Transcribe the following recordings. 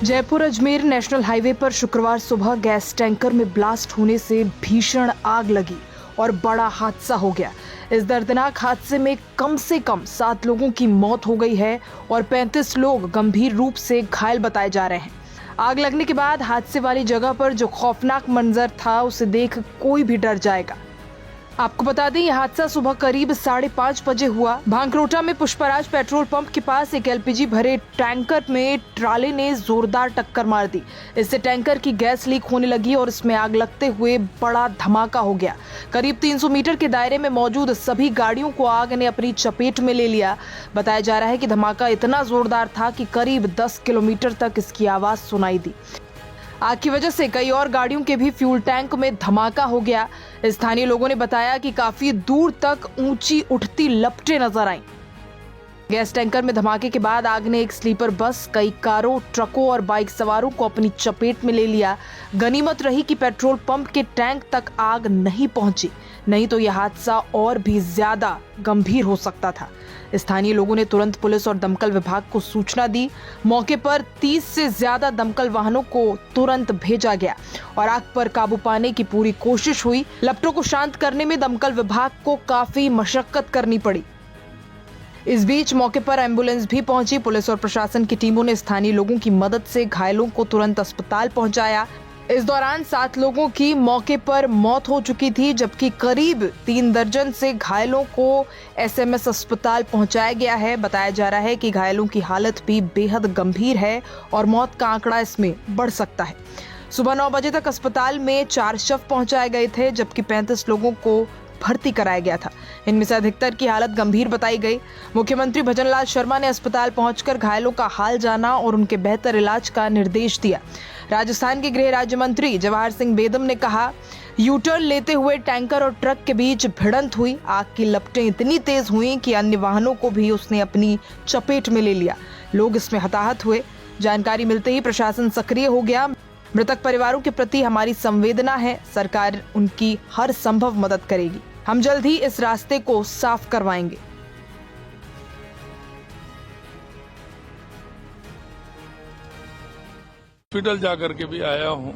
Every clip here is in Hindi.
जयपुर अजमेर नेशनल हाईवे पर शुक्रवार सुबह गैस टैंकर में ब्लास्ट होने से भीषण आग लगी और बड़ा हादसा हो गया। इस दर्दनाक हादसे में कम से कम 7 लोगों की मौत हो गई है और 35 लोग गंभीर रूप से घायल बताए जा रहे हैं। आग लगने के बाद हादसे वाली जगह पर जो खौफनाक मंजर था उसे देख कोई भी डर जाएगा। आपको बता दें, यह हादसा सुबह करीब 5:30 बजे हुआ। भांकरोटा में पुष्पराज पेट्रोल पंप के पास एक एलपीजी भरे टैंकर में ट्राले ने जोरदार टक्कर मार दी। इससे टैंकर की गैस लीक होने लगी और इसमें आग लगते हुए बड़ा धमाका हो गया। करीब 300 मीटर के दायरे में मौजूद सभी गाड़ियों को आग ने अपनी चपेट में ले लिया। बताया जा रहा है कि धमाका इतना जोरदार था कि करीब 10 किलोमीटर तक इसकी आवाज सुनाई दी। आग की वजह से कई और गाड़ियों के भी फ्यूल टैंक में धमाका हो गया। स्थानीय लोगों ने बताया कि काफी दूर तक ऊंची उठती लपटें नजर आईं। गैस टैंकर में धमाके के बाद आग ने एक स्लीपर बस, कई कारों, ट्रकों और बाइक सवारों को अपनी चपेट में ले लिया। गनीमत रही कि पेट्रोल पंप के टैंक तक आग नहीं पहुंची, नहीं तो यह हादसा और भी ज्यादा गंभीर हो सकता था। स्थानीय लोगों ने तुरंत पुलिस और दमकल विभाग को सूचना दी। मौके पर 30 से ज्यादा दमकल वाहनों को तुरंत भेजा गया और आग पर काबू पाने की पूरी कोशिश हुई। लपटों को शांत करने में दमकल विभाग को काफी मशक्कत करनी पड़ी। इस बीच मौके पर एम्बुलेंस भी पहुंची। पुलिस और प्रशासन की टीमों ने स्थानीय लोगों की मदद से घायलों को तुरंत अस्पताल पहुंचाया। इस दौरान 7 लोगों की मौके पर मौत हो चुकी थी, जबकि करीब 3 दर्जन से घायलों को एसएमएस अस्पताल पहुंचाया गया है। बताया जा रहा है कि घायलों की हालत भी बेहद गंभीर है और मौत का आंकड़ा इसमें बढ़ सकता है। सुबह 9 बजे तक अस्पताल में 4 शव पहुंचाए गए थे, जबकि 35 लोगों को भर्ती कराया गया था। इनमें से अधिकतर की हालत गंभीर बताई गई। मुख्यमंत्री भजनलाल शर्मा ने अस्पताल पहुंचकर घायलों का हाल जाना और उनके बेहतर इलाज का निर्देश दिया। राजस्थान के गृह राज्य मंत्री जवाहर सिंह बेदम ने कहा, यूटर्न लेते हुए टैंकर और ट्रक के बीच भिड़ंत हुई। आग की लपटें इतनी तेज हुई कि अन्य वाहनों को भी उसने अपनी चपेट में ले लिया। लोग इसमें हताहत हुए। जानकारी मिलते ही प्रशासन सक्रिय हो गया। मृतक परिवारों के प्रति हमारी संवेदना है। सरकार उनकी हर संभव मदद करेगी। हम जल्द ही इस रास्ते को साफ करवाएंगे। हॉस्पिटल जाकर के भी आया हूं।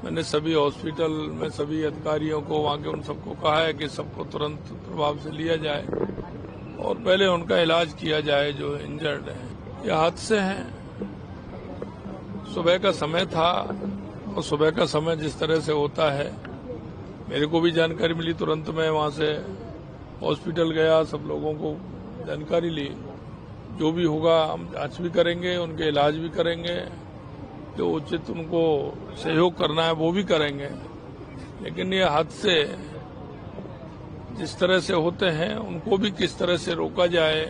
मैंने सभी हॉस्पिटल में सभी अधिकारियों को, वहां के उन सबको कहा है कि सबको तुरंत प्रभाव से लिया जाए और पहले उनका इलाज किया जाए जो इंजर्ड है। ये हादसे हैं। सुबह का समय था और सुबह का समय जिस तरह से होता है, मेरे को भी जानकारी मिली, तुरंत मैं वहां से हॉस्पिटल गया, सब लोगों को जानकारी ली। जो भी होगा हम जांच भी करेंगे, उनके इलाज भी करेंगे, जो उचित उनको सहयोग करना है वो भी करेंगे। लेकिन ये हादसे जिस तरह से होते हैं उनको भी किस तरह से रोका जाए,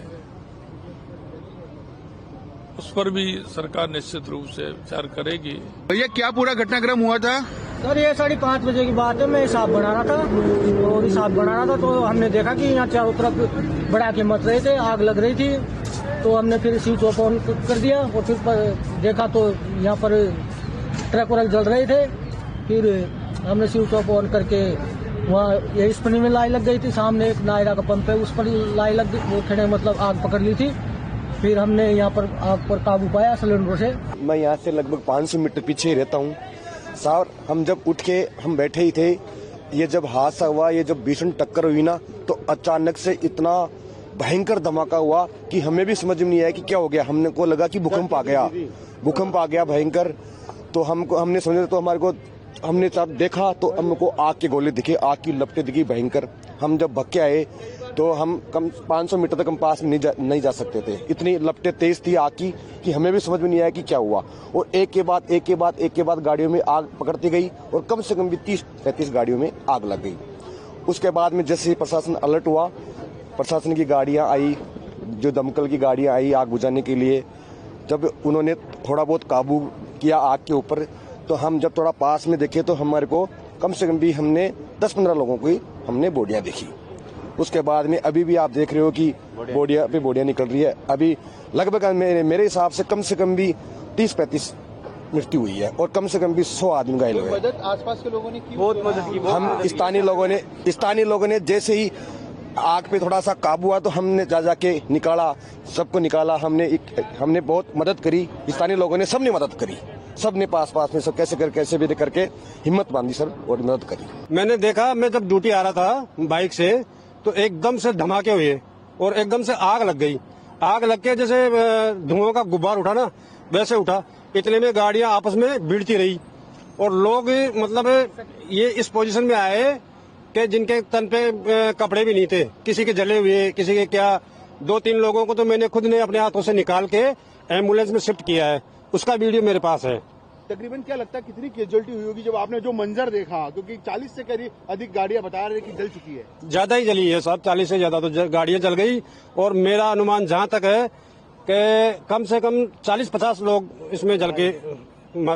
उस पर भी सरकार निश्चित रूप से विचार करेगी। भैया, क्या पूरा घटनाक्रम हुआ था? सर, ये 5:30 बजे की बात है। मैं हिसाब बना रहा था और हिसाब बना रहा था तो हमने देखा कि यहाँ चारों तरफ बढ़ा के मच रहे थे, आग लग रही थी। तो हमने फिर स्विच ऑफ ऑन कर दिया और फिर देखा तो यहाँ पर ट्रक वरक जल रहे थे। फिर हमने स्विच ऑफ ऑन करके वहाँ ये स्पनी में लाई लग गई थी। सामने एक नायरा का पंप है, उस पर लाई लग गई, वो खड़े मतलब आग पकड़ ली थी। फिर हमने यहाँ पर आग पर काबू पाया सिलेंडरों से। मैं यहाँ से लगभग 500 मीटर पीछे ही रहता हूँ साहब। हम जब उठ के हम बैठे ही थे, ये जब हादसा हुआ, ये जब भीषण टक्कर हुई ना, तो अचानक से इतना भयंकर धमाका हुआ कि हमें भी समझ में नहीं आया कि क्या हो गया। हमने को लगा कि भूकंप आ गया भयंकर। तो हमने समझा, तो हमारे को हमने देखा तो हमको आग के गोले दिखे, आग की लपटें दिखी भयंकर। हम जब भग के आए तो हम कम 500 मीटर तक हम पास में नहीं जा सकते थे। इतनी लपटें तेज थी आग की कि हमें भी समझ में नहीं आया कि क्या हुआ। और एक के बाद गाड़ियों में आग पकड़ती गई और कम से कम भी 30-35 गाड़ियों में आग लग गई। उसके बाद में जैसे ही प्रशासन अलर्ट हुआ, प्रशासन की गाड़ियां आई, जो दमकल की गाड़ियां आई आग बुझाने के लिए। जब उन्होंने थोड़ा बहुत काबू किया आग के ऊपर, तो हम जब थोड़ा पास में देखे तो हमारे को कम से कम भी हमने 10-15 लोगों की हमने बॉडियां देखी। उसके बाद में अभी भी आप देख रहे हो कि बोडियां निकल रही है। अभी लगभग मेरे हिसाब से कम भी 30-35 मृत्यु हुई है और कम से कम भी 100 आदमी घायल हुए। आसपास के लोगों ने की बहुत मदद की। हम स्थानीय लोगों ने जैसे ही आग पे थोड़ा सा काबू हुआ तो हमने जा जाके निकाला, सबको निकाला। हमने बहुत मदद करी, स्थानीय लोगों ने सबने मदद करी, सबने पास में सब कैसे भी करके हिम्मत बांधी सर और मदद करी। मैंने देखा, मैं जब ड्यूटी आ रहा था बाइक से तो एकदम से धमाके हुए और एकदम से आग लग गई। आग लग के जैसे धुआं का गुब्बार उठा ना वैसे उठा। इतने में गाड़ियां आपस में भिड़ती रही और लोग मतलब ये इस पोजीशन में आए कि जिनके तन पे कपड़े भी नहीं थे, किसी के जले हुए, किसी के क्या। 2-3 लोगों को तो मैंने खुद ने अपने हाथों से निकाल के एम्बुलेंस में शिफ्ट किया है, उसका वीडियो मेरे पास है। तकरीबन क्या लगता है कितनी कैजुअलिटी हुई होगी जब आपने जो मंजर देखा, क्योंकि 40 से करीब अधिक गाड़ियां बता रहे कि जल चुकी है? ज्यादा ही जली है साहब, 40 से ज्यादा तो गाड़ियां जल गई। और मेरा अनुमान जहां तक है कि कम से कम 40-50 लोग इसमें जल के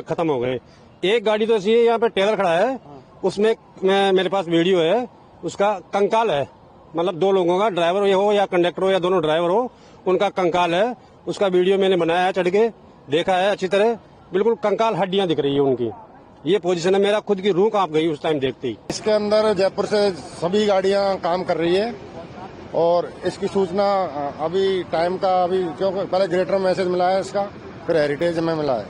खत्म हो गए। एक गाड़ी तो ऐसी है, यहाँ पे टेलर खड़ा है, उसमें मेरे पास वीडियो है, उसका कंकाल है, मतलब 2 लोगों का, ड्राइवर हो या कंडक्टर हो या दोनों ड्राइवर हो, उनका कंकाल है। उसका वीडियो मैंने बनाया है, चढ़ के देखा है अच्छी तरह, बिल्कुल कंकाल हड्डियां दिख रही है उनकी। ये पोजीशन है, मेरा खुद की रूह कांप गई उस टाइम देखते ही। इसके अंदर जयपुर से सभी गाड़ियां काम कर रही है और इसकी सूचना अभी टाइम का क्योंकि पहले ग्रेटर में मैसेज मिला है इसका, फिर हेरिटेज में मिला है।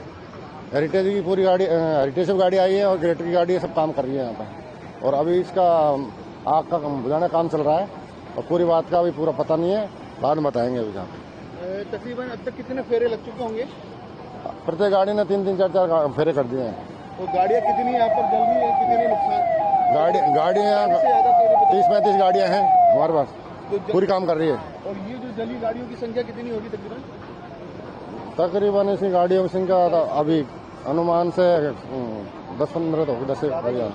हेरिटेज की पूरी गाड़ी, हेरिटेज की गाड़ी आई है और ग्रेटर की गाड़ी सब काम कर रही है यहाँ पर। और अभी इसका आग का बुझाने काम चल रहा है और पूरी बात का अभी पूरा पता नहीं है, बाद में बताएंगे अभी जहाँ पे। तकरीबन अब तक कितने फेरे लग चुके होंगे? प्रत्येक गाड़ी ने 3-3, 4-4 फेरे कर दिए हैं। तो गाड़ियाँ कितनी यहाँ पर जल गई है, कितनी नुकसान? गाड़ियाँ 30-35 गाड़ियाँ हैं हमारे पास, पूरी काम कर रही है। और ये जो जली गाड़ियों की संख्या कितनी होगी तकरीबन? तकरीबन इसी गाड़ियों की संख्या अभी अनुमान से 10-15 तो होगी, 10 से गाड़ियाँ।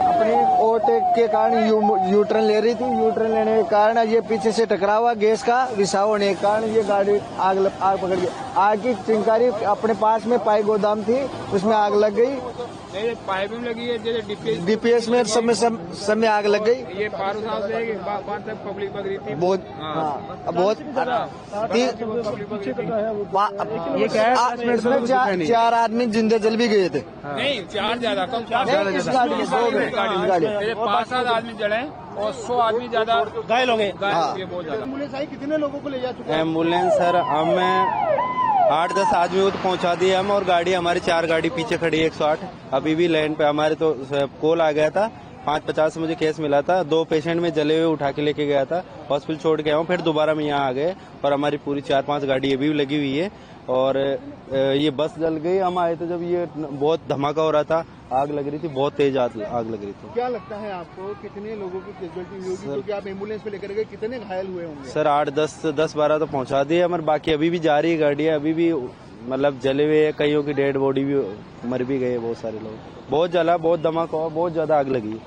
अपनी ओवरटेक के कारण यू टर्न ले रही थी, यू टर्न लेने के कारण ये पीछे से टकरावा, गैस का रिसाव होने के कारण ये गाड़ी आग पकड़ गई। आग की चिंगारी अपने पास में पाई गोदाम थी, उसमें आग लग गई। पाइप में लगी है, जैसे डीपीएस में सब में आग लग गई। ये पारो साहब से बात तक पब्लिक बग रही थी बहुत बहुत ये 8 मिनट में 4 आदमी जिंदे जल भी गए थे। नहीं, 4 ज्यादा कम, 5-7 आदमी जले और 100 आदमी ज्यादा घायल हो गए। बहुत ज्यादा। एम्बुलेंस आई, कितने लोगों को ले जा चुके हैं? एम्बुलेंस सर हमें 8-10 आदमी को तो पहुंचा दिए हम, और गाड़ी हमारी 4 गाड़ी पीछे खड़ी है 108। अभी भी लाइन पे हमारे तो कॉल आ गया था, 5:50 से मुझे केस मिला था, 2 पेशेंट में जले हुए उठा के लेके गया था, हॉस्पिटल छोड़ के आया हूँ, फिर दोबारा मैं यहाँ आ गए और हमारी पूरी 4-5 गाड़ी अभी भी लगी हुई है। और ये बस जल गई। हम आए तो जब ये बहुत धमाका हो रहा था, आग लग रही थी, बहुत तेज आग लग रही थी। क्या लगता है आपको कितने लोगों की कैजुअलिटी हुई होगी, क्योंकि आप एम्बुलेंस पे लेकर गए, कितने घायल हुए होंगे? सर 8-10-12 तो पहुंचा दिए हमारे, बाकी अभी भी जा रही है गाड़ियाँ, अभी भी मतलब जले हुए है, कईयों की डेड बॉडी भी मर भी गए, बहुत सारे लोग। बहुत जला, बहुत धमाका हुआ, बहुत ज्यादा आग लगी।